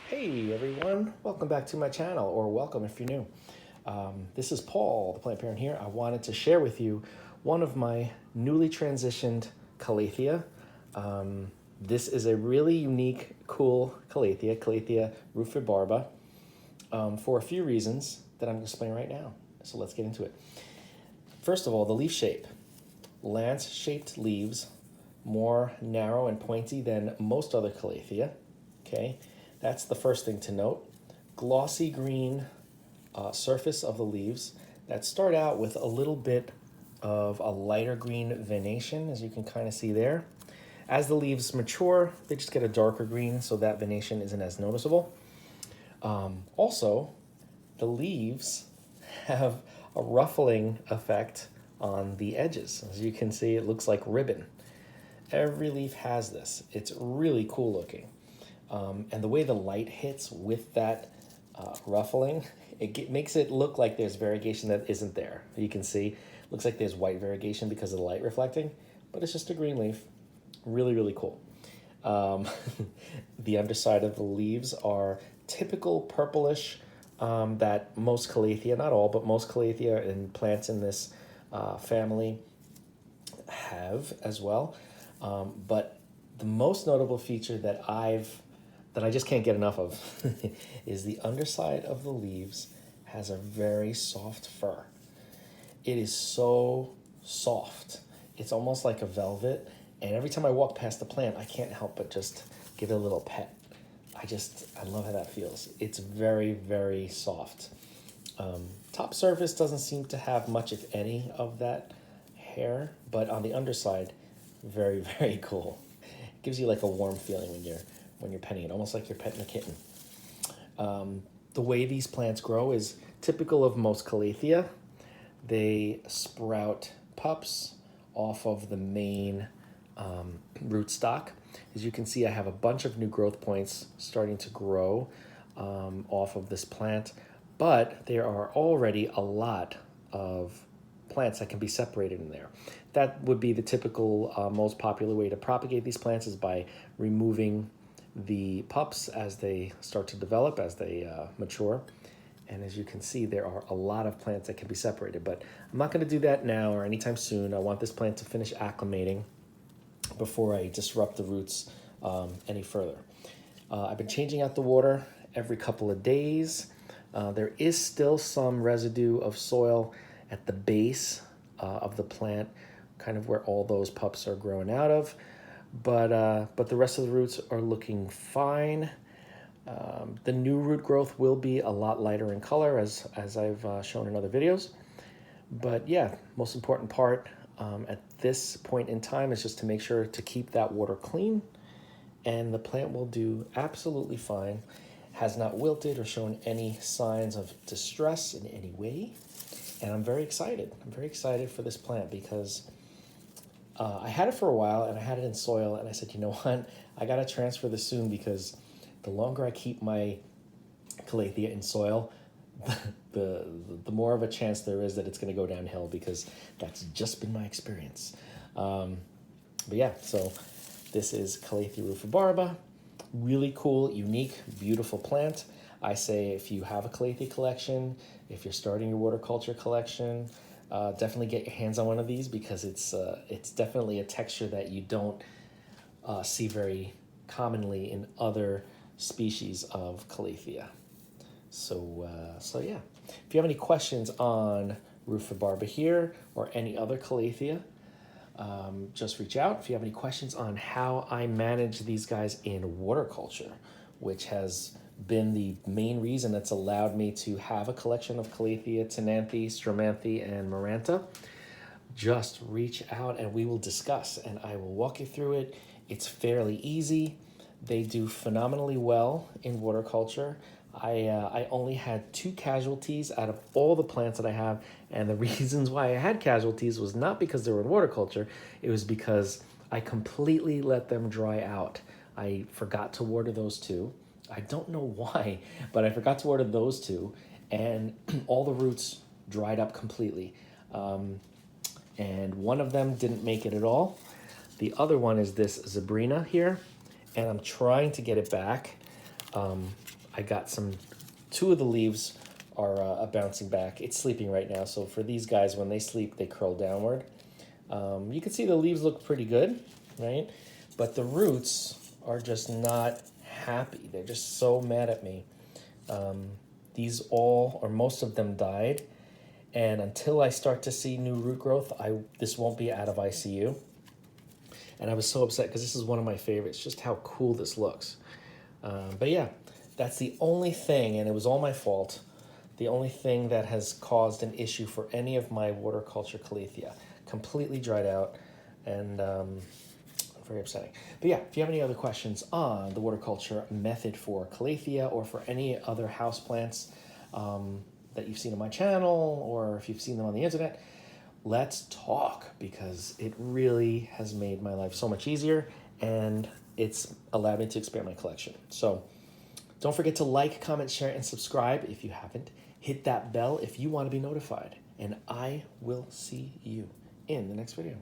Hey everyone, welcome back to my channel, or welcome if you're new. This is Paul, the plant parent here. I wanted to share with you one of my newly transitioned Calathea. This is a really unique, cool Calathea, Calathea Rufibarba, for a few reasons that I'm going to explain right now. So let's get into it. First of all, the leaf shape. Lance-shaped leaves, more narrow and pointy than most other Calathea. Okay, that's the first thing to note. Glossy green surface of the leaves that start out with a little bit of a lighter green venation, as you can kind of see there. As the leaves mature, they just get a darker green, so that venation isn't as noticeable. Also, the leaves have a ruffling effect on the edges. As you can see, it looks like ribbon. Every leaf has this. It's really cool looking. And the way the light hits with that ruffling, it makes it look like there's variegation that isn't there. You can see, it looks like there's white variegation because of the light reflecting, but it's just a green leaf. Really, really cool. The underside of the leaves are typical purplish that most Calathea, not all, but most Calathea and plants in this family have as well. But the most notable feature that I just can't get enough of is the underside of the leaves has a very soft fur. It is so soft. It's almost like a velvet. And every time I walk past the plant, I can't help but just give it a little pet. I love how that feels. It's very, very soft. Top surface doesn't seem to have much, if any, of that hair, but on the underside, very, very cool. It gives you like a warm feeling when you're petting it, almost like you're petting a kitten. The way these plants grow is typical of most Calathea. They sprout pups off of the main rootstock. As you can see, I have a bunch of new growth points starting to grow off of this plant, but there are already a lot of plants that can be separated in there. That would be the typical most popular way to propagate these plants, is by removing the pups as they start to develop, as they mature. And as you can see, there are a lot of plants that can be separated, but I'm not going to do that now or anytime soon. I want this plant to finish acclimating before I disrupt the roots any further. I've been changing out the water every couple of days. There is still some residue of soil at the base of the plant, kind of where all those pups are growing out of, but the rest of the roots are looking fine. The new root growth will be a lot lighter in color, as I've shown in other videos. But yeah, most important part at this point in time is just to make sure to keep that water clean, and the plant will do absolutely fine. Has not wilted or shown any signs of distress in any way. And I'm very excited. I'm very excited for this plant because I had it for a while and I had it in soil, and I said, you know what, I got to transfer this soon, because the longer I keep my Calathea in soil, the more of a chance there is that it's going to go downhill, because that's just been my experience. But yeah, so this is Calathea Rufibarba. Really cool, unique, beautiful plant. I say if you have a Calathea collection, if you're starting your water culture collection, definitely get your hands on one of these, because it's definitely a texture that you don't see very commonly in other species of Calathea. So yeah, if you have any questions on Rufibarba here or any other Calathea, just reach out. If you have any questions on how I manage these guys in water culture, which has been the main reason that's allowed me to have a collection of Calathea, Tenanthe, Stromanthe, and Maranta, just reach out and we will discuss, and I will walk you through it. It's fairly easy. They do phenomenally well in water culture. I only had 2 casualties out of all the plants that I have, and the reasons why I had casualties was not because they were in water culture. It was because I completely let them dry out. I forgot to water those 2. I don't know why, but I forgot to water those 2, and all the roots dried up completely. And one of them didn't make it at all. The other one is this Zebrina here, and I'm trying to get it back. I got two of the leaves are bouncing back. It's sleeping right now, so for these guys, when they sleep, they curl downward. You can see the leaves look pretty good, right? But the roots are just not happy. They're just so mad at me. These all, or most of them, died. And until I start to see new root growth, this won't be out of ICU. And I was so upset because this is one of my favorites, just how cool this looks. But yeah, that's the only thing, and it was all my fault, the only thing that has caused an issue for any of my water culture Calathea. Completely dried out, and very upsetting. But yeah, if you have any other questions on the water culture method for Calathea or for any other houseplants that you've seen on my channel, or if you've seen them on the internet, let's talk, because it really has made my life so much easier, and it's allowed me to expand my collection. So don't forget to like, comment, share, and subscribe if you haven't. Hit that bell if you want to be notified, and I will see you in the next video.